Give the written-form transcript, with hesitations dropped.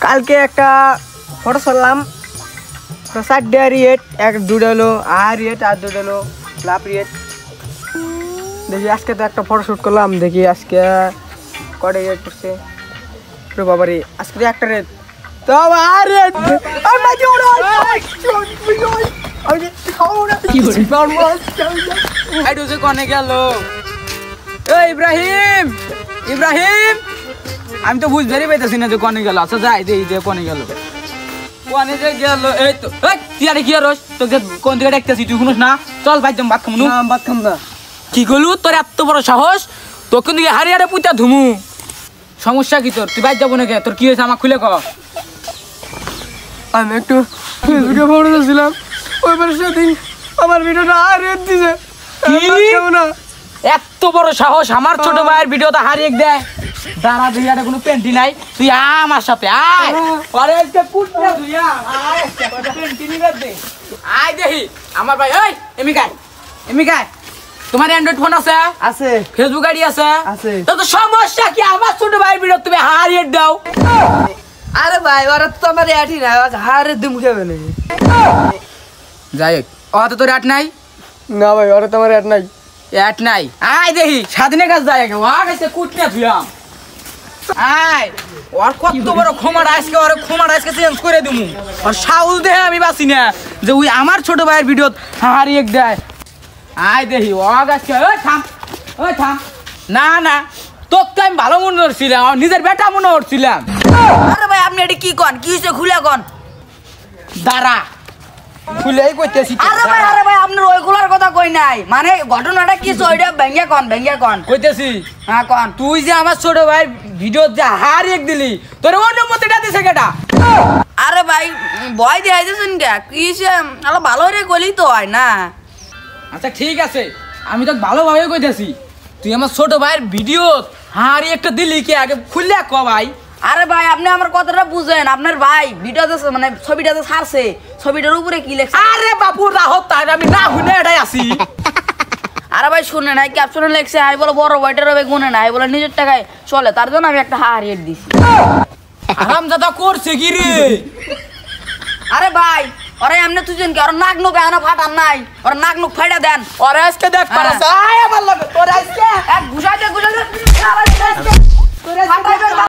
কালকে একটা ফটো ছাড়লাম, চারটে রিয়েট, এক দুটো হলো আর রিয়েট আর দুটো হলো লাভ রিয়েট। দেখি আজকে তো একটা ফটো শ্যুট করলাম, দেখি আজকে কটা রিয়েট করছে। বাবারে আজকে তো একটা রেট তো আর রেট কনে গেল ইব্রাহিম ইব্রাহিম, আমি তো বুঝতেই পাইতেছি না যে কনে গেল। আচ্ছা যাই দেখি যে কনে গেল, কনে যে গেল। এই তো তুই আরে কি আর তোকে কোন দিকে দেখতেছি তুই শুনিস না? চল ভাই যাম ভাত খাম। ভাত খাম না। কি করলু? তোর এত বড় সাহস, তোকে দিকে হারিয়ারে পুঁতা ধুমু। সমস্যা কি তোর? তুই বাইর যাবো নাকি? তোর কি হয়েছে আমার খুলে ক। আমি একটু ফেসবুকে ফটো দিয়েছিলাম, ওই সাথে আমার ভিডিওটা আর রেট দিছে। এত বড় সাহস আমার ছোট ভাইয়ের ভিডিওটা হারিয়ে দেয়। দাঁড়া দেখি আর কোনো পেন্টি নাই, তুই আমার সাথে আয়। পরে আয় দেখি আমার ভাই। ওই এমিকায় এমিকায়, তোমার অ্যান্ড্রয়েড ফোন আছে? আছে। ফেসবুক আইডি আছে? আছে। তো সমস্যা কি? আমার ছোট ভাইয়ের ভিডিও তুমি হারিয়ে দাও। আরে ভাই ওরা তো আমার অ্যাডই না, হারে দিম খেবে না। যাই হোক, অত তোর অ্যাড নাই? না ভাই ওরা তো আমার অ্যাড নাই। অ্যাড নাই? আয় দেখি স্বাধীনের কাছে যায় আগে। ওয়া গেছে কুটনা ধুয়াম। আয় ওর কত বড় ক্ষমার, আজকে ওর ক্ষমার আজকে চেঞ্জ করে দিমু। আর সাউল দেহে আমি বাসি না যে ওই আমার ছোট ভাইয়ের ভিডিও হারিয়ে দেয়। আয় দেখি ও গাছকে। ওই থাম, ওই থাম। না না, তোকে তো আমি ভালো মনে করছিলাম, আমার নিজের বেটা মনে করছিলাম। আরে ভাই আপনি এটা কি কন? কি হয়েছে খুলে কন। দাঁড়া খুলেই কইতেছি। আরে ভাই আপনার ওইগুলার কথা কই নাই, মানে ঘটনাটা কি ওইটা ভেঙ্গে কন কইতেছি। হ্যাঁ কন। তুই যে আমার ছোট ভাইয়ের ভিডিও যে হারিয়ে দিলি, তোর অনুমতিটা দিছে কেটা? আরে ভাই ভয় দিয়ে আইতেছেন কে? কি আলো ভালো রে গলি তো হয় না। আচ্ছা ঠিক আছে, আমি তো ভালোভাবে কইতেছি। তুই আমার ছোট ভাইয়ের ভিডিও হারিয়ে একটা দিলি কে? আগে খুললে ক ভাই। আরে ভাই আপনি আমার কথাটা বুঝেন, আপনার ভাই ভিডিওতে মানে ছবিটাতে ছাড়ছে, ছবিটার উপরে কি লেখছে? আরে বাপু রাহত, তাই আমি না শুনে এটাই আছি। আরে ভাই শুনে নাই, ক্যাপশনে লেখছে আই বলে বড় ভাইটার হবে গুনে নাই, বলে নিজের টাকায় চলে, তার জন্য আমি একটা হারিয়ে দিছি। আরামদাদা করছে কি রে? আরে ভাই ওরা এমনি তুইছেন কি? ওর নাক নুক এনা ফাটান নাই, ওর নাক নুক ফাইটা দেন। ওরে আজকে দেখ পারাস। আয় আমার লাগে তোর আজকে এক ঘুষাইতে